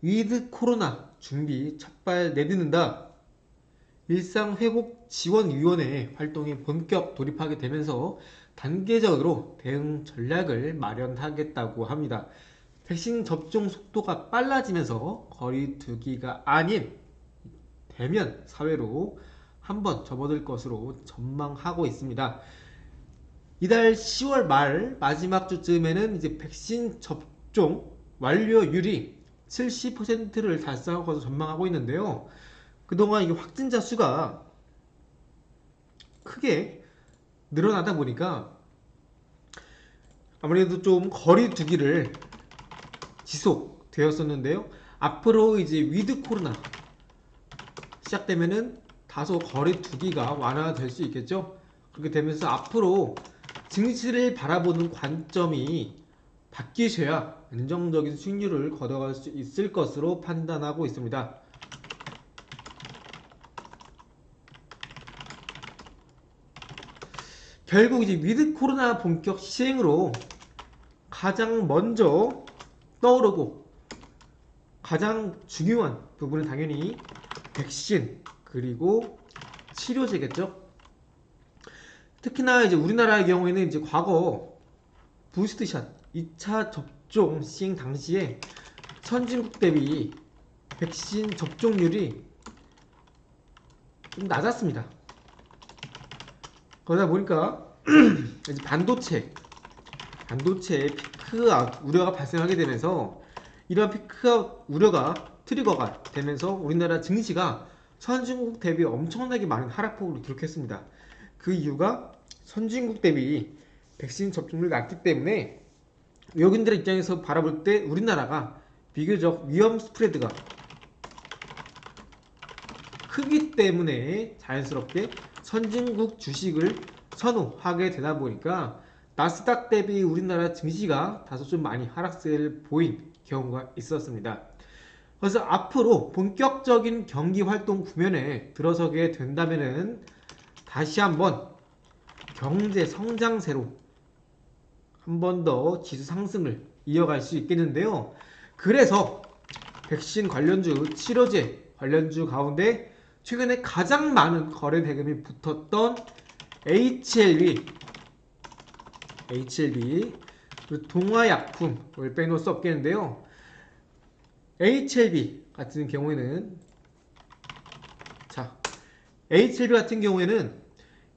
위드 코로나 준비 첫발 내딛는다. 일상회복지원위원회 활동에 본격 돌입하게 되면서 단계적으로 대응 전략을 마련하겠다고 합니다. 백신 접종 속도가 빨라지면서 거리두기가 아닌 대면 사회로 한번 접어들 것으로 전망하고 있습니다. 이달 10월 말 마지막 주쯤에는 이제 백신 접종 완료율이 70%를 달성할 것으로 전망하고 있는데요. 그동안 이게 확진자 수가 크게 늘어나다 보니까 아무래도 좀 거리 두기를 지속되었었는데요. 앞으로 이제 위드 코로나 시작되면은 다소 거리 두기가 완화될 수 있겠죠. 그렇게 되면서 앞으로 증시를 바라보는 관점이 바뀌셔야 안정적인 수익률을 거둬갈 수 있을 것으로 판단하고 있습니다. 결국 이제 위드 코로나 본격 시행으로 가장 먼저 떠오르고 가장 중요한 부분은 당연히 백신 그리고 치료제겠죠. 특히나 이제 우리나라의 경우에는 이제 과거 부스트샷 2차 접종 시행 당시에 선진국 대비 백신 접종률이 좀 낮았습니다. 그러다 보니까 이제 반도체의 피크아웃 우려가 발생하게 되면서 이러한 피크아웃 우려가 트리거가 되면서 우리나라 증시가 선진국 대비 엄청나게 많은 하락폭을 기록했습니다. 그 이유가 선진국 대비 백신 접종률이 낮기 때문에 외국인들의 입장에서 바라볼 때 우리나라가 비교적 위험 스프레드가 크기 때문에 자연스럽게 선진국 주식을 선호하게 되다 보니까 나스닥 대비 우리나라 증시가 다소 좀 많이 하락세를 보인 경우가 있었습니다. 그래서 앞으로 본격적인 경기 활동 국면에 들어서게 된다면은 다시 한번 경제 성장세로 한 번 더 지수 상승을 이어갈 수 있겠는데요. 그래서 백신 관련주, 치료제 관련주 가운데 최근에 가장 많은 거래 대금이 붙었던 HLB, 그리고 동화약품을 빼놓을 수 없겠는데요. HLB 같은 경우에는 자, HLB 같은 경우에는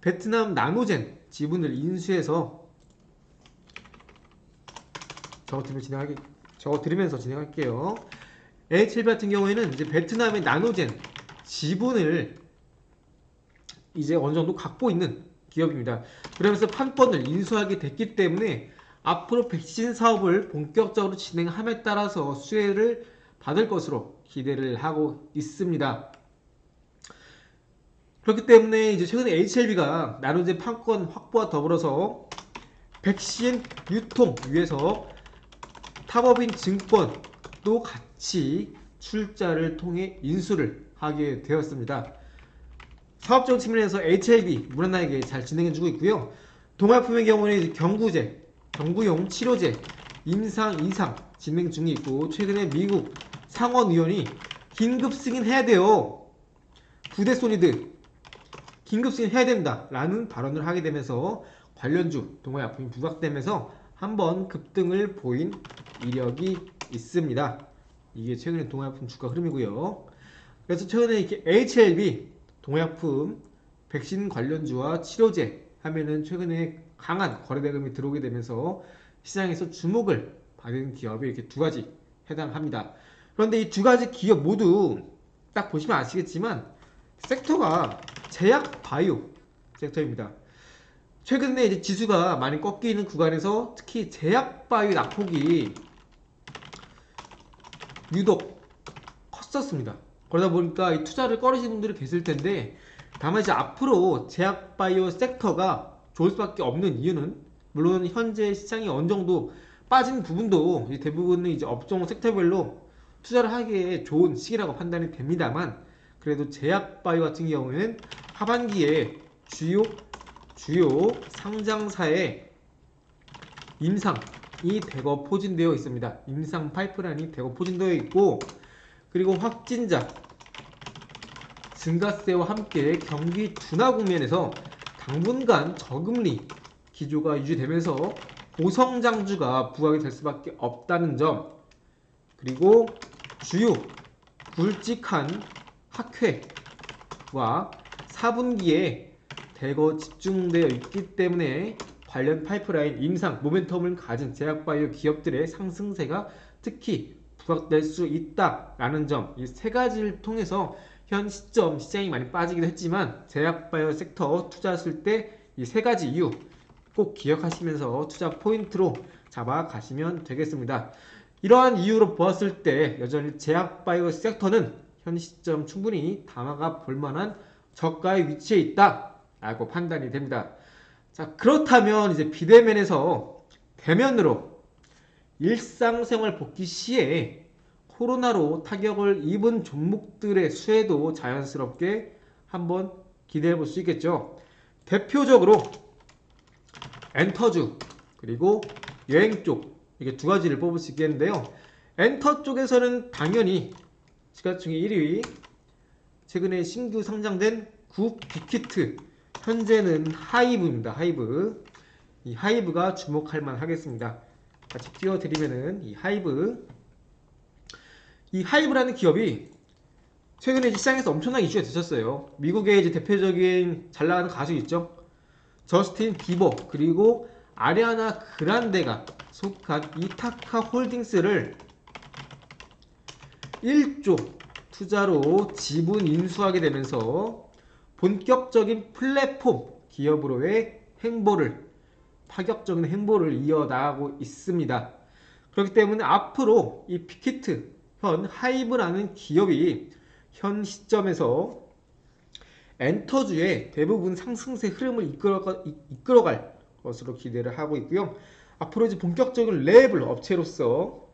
베트남 나노젠 지분을 인수해서 적어드리면서 진행할게요. HLB 같은 경우에는 이제 베트남의 나노젠 지분을 이제 어느 정도 갖고 있는 기업입니다. 그러면서 판권을 인수하게 됐기 때문에 앞으로 백신 사업을 본격적으로 진행함에 따라서 수혜를 받을 것으로 기대를 하고 있습니다. 그렇기 때문에 이제 최근에 HLB가 나노젠 판권 확보와 더불어서 백신 유통 위해서 탑업인 증권도 같이 출자를 통해 인수를 하게 되었습니다. 사업적 측면에서 HLB 무난하게 잘 진행해주고 있고요. 동아품의 경우는 경구제, 경구용 치료제, 임상 이상 진행 중에 있고 최근에 미국 상원의원이 긴급 승인해야 돼요. 부대소니드 긴급 승인해야 된다 라는 발언을 하게 되면서 관련주 동아약품이 부각되면서 한번 급등을 보인 이력이 있습니다. 이게 최근에 동아약품 주가 흐름이고요. 그래서 최근에 이렇게 HLB 동약품, 백신 관련주와 치료제 하면은 최근에 강한 거래대금이 들어오게 되면서 시장에서 주목을 받은 기업이 이렇게 두 가지 해당합니다. 그런데 이 두 가지 기업 모두 딱 보시면 아시겠지만 섹터가 제약 바이오 섹터입니다. 최근에 이제 지수가 많이 꺾이는 구간에서 특히 제약 바이오 낙폭이 유독 컸었습니다. 그러다 보니까 이 투자를 꺼리신 분들이 계실 텐데 다만 이제 앞으로 제약 바이오 섹터가 좋을 수밖에 없는 이유는 물론 현재 시장이 어느 정도 빠진 부분도 대부분은 이제 업종 섹터별로 투자를 하기에 좋은 시기라고 판단이 됩니다만 그래도 제약 바이오 같은 경우에는 하반기에 주요 상장사의 임상이 대거 포진되어 있습니다. 임상 파이프라인이 대거 포진되어 있고 그리고 확진자 증가세와 함께 경기 둔화 국면에서 당분간 저금리 기조가 유지되면서 고성장주가 부각이 될 수밖에 없다는 점, 그리고 주요 굵직한 학회와 4분기에 대거 집중되어 있기 때문에 관련 파이프라인 인상 모멘텀을 가진 제약바이오 기업들의 상승세가 특히 부각될 수 있다라는 점, 이 세 가지를 통해서 현 시점 시장이 많이 빠지기도 했지만 제약바이오 섹터 투자하실 때 이 세 가지 이유 꼭 기억하시면서 투자 포인트로 잡아가시면 되겠습니다. 이러한 이유로 보았을 때 여전히 제약바이오 섹터는 현 시점 충분히 담아가 볼만한 저가의 위치에 있다 라고 판단이 됩니다. 자, 그렇다면 이제 비대면에서 대면으로 일상생활 복귀 시에 코로나로 타격을 입은 종목들의 수혜도 자연스럽게 한번 기대해 볼 수 있겠죠. 대표적으로 엔터주 그리고 여행 쪽, 이게 두 가지를 뽑을 수 있겠는데요. 엔터 쪽에서는 당연히 시가총액 1위 최근에 신규 상장된 구 빅히트, 현재는 하이브입니다. 하이브. 이 하이브가 주목할 만 하겠습니다. 같이 띄워드리면은 이 하이브라는 기업이 최근에 시장에서 엄청나게 이슈가 됐었어요. 미국의 이제 대표적인 잘 나가는 가수 있죠. 저스틴 비버 그리고 아리아나 그란데가 속한 이타카 홀딩스를 1조 투자로 지분 인수하게 되면서 본격적인 플랫폼 기업으로의 파격적인 행보를 이어나가고 있습니다. 그렇기 때문에 앞으로 이 빅히트 현 하이브라는 기업이 현 시점에서 엔터주의 대부분 상승세 흐름을 이끌어갈 것으로 기대를 하고 있고요. 앞으로 이제 본격적인 레벨 업체로서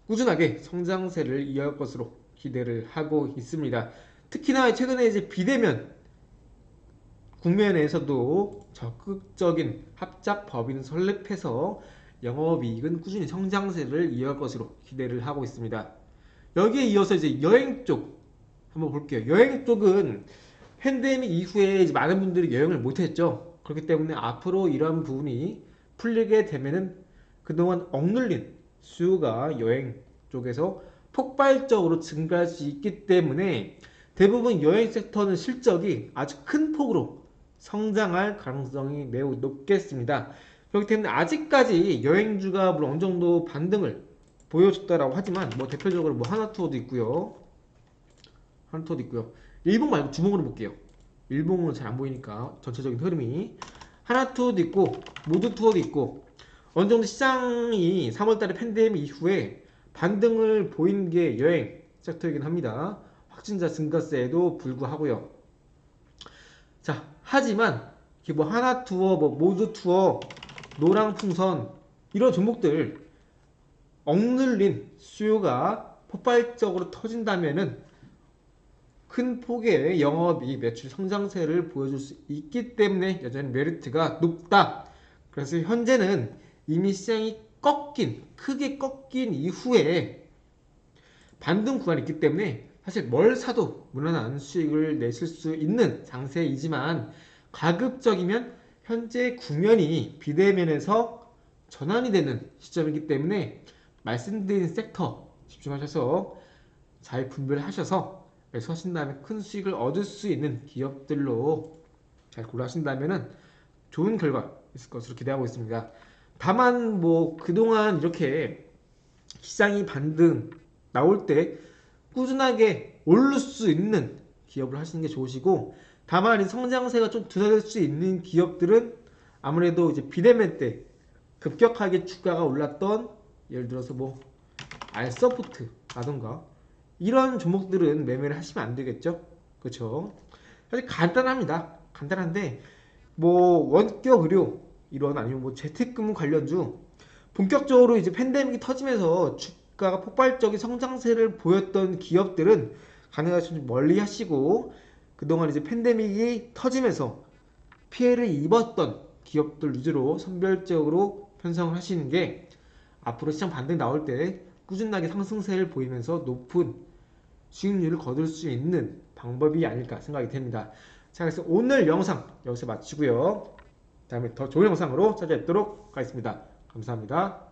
꾸준하게 성장세를 이어갈 것으로 기대를 하고 있습니다. 특히나 최근에 이제 비대면 국면에서도 적극적인 합작 법인 설립해서 영업이익은 꾸준히 성장세를 이어갈 것으로 기대를 하고 있습니다. 여기에 이어서 이제 여행 쪽 한번 볼게요. 여행 쪽은 팬데믹 이후에 이제 많은 분들이 여행을 못했죠. 그렇기 때문에 앞으로 이러한 부분이 풀리게 되면은 그동안 억눌린 수요가 여행 쪽에서 폭발적으로 증가할 수 있기 때문에 대부분 여행 섹터는 실적이 아주 큰 폭으로 성장할 가능성이 매우 높겠습니다. 그렇기 때문에 아직까지 여행주가 물론 어느 정도 반등을 보여줬다라고 하지만 뭐 대표적으로 뭐 하나투어도 있고요. 일본 말고 주목으로 볼게요. 일본은 잘 안 보이니까 전체적인 흐름이 하나투어도 있고 모두투어도 있고 어느 정도 시장이 3월달에 팬데믹 이후에 반등을 보인 게 여행 섹터이긴 합니다. 확진자 증가세에도 불구하고요. 자, 하지만 뭐 하나투어, 뭐 모두투어, 노랑풍선 이런 종목들 억눌린 수요가 폭발적으로 터진다면은 큰 폭의 영업이익 매출 성장세를 보여줄 수 있기 때문에 여전히 메리트가 높다. 그래서 현재는 이미 시장이 크게 꺾인 이후에 반등 구간이 있기 때문에 사실 뭘 사도 무난한 수익을 내실 수 있는 장세이지만 가급적이면 현재 국면이 비대면에서 전환이 되는 시점이기 때문에 말씀드린 섹터 집중하셔서 잘 분별하셔서 매수하신 다음에 큰 수익을 얻을 수 있는 기업들로 잘 고려하신다면 좋은 결과 있을 것으로 기대하고 있습니다. 다만 뭐 그동안 이렇게 시장이 반등 나올 때 꾸준하게 오를 수 있는 기업을 하시는 게 좋으시고, 다만 성장세가 좀 둔화될 수 있는 기업들은 아무래도 이제 비대면 때 급격하게 주가가 올랐던 예를 들어서 뭐 알서포트라던가 이런 종목들은 매매를 하시면 안 되겠죠. 그렇죠? 사실 간단한데 뭐 원격 의료 이런 아니면 뭐 재택근무 관련주 본격적으로 이제 팬데믹이 터지면서 주가가 폭발적인 성장세를 보였던 기업들은 가능하시면 멀리 하시고, 그동안 이제 팬데믹이 터지면서 피해를 입었던 기업들 위주로 선별적으로 편성을 하시는 게 앞으로 시장 반등 나올 때 꾸준하게 상승세를 보이면서 높은 수익률을 거둘 수 있는 방법이 아닐까 생각이 됩니다. 자, 그래서 오늘 영상 여기서 마치고요. 다음에 더 좋은 영상으로 찾아뵙도록 하겠습니다. 감사합니다.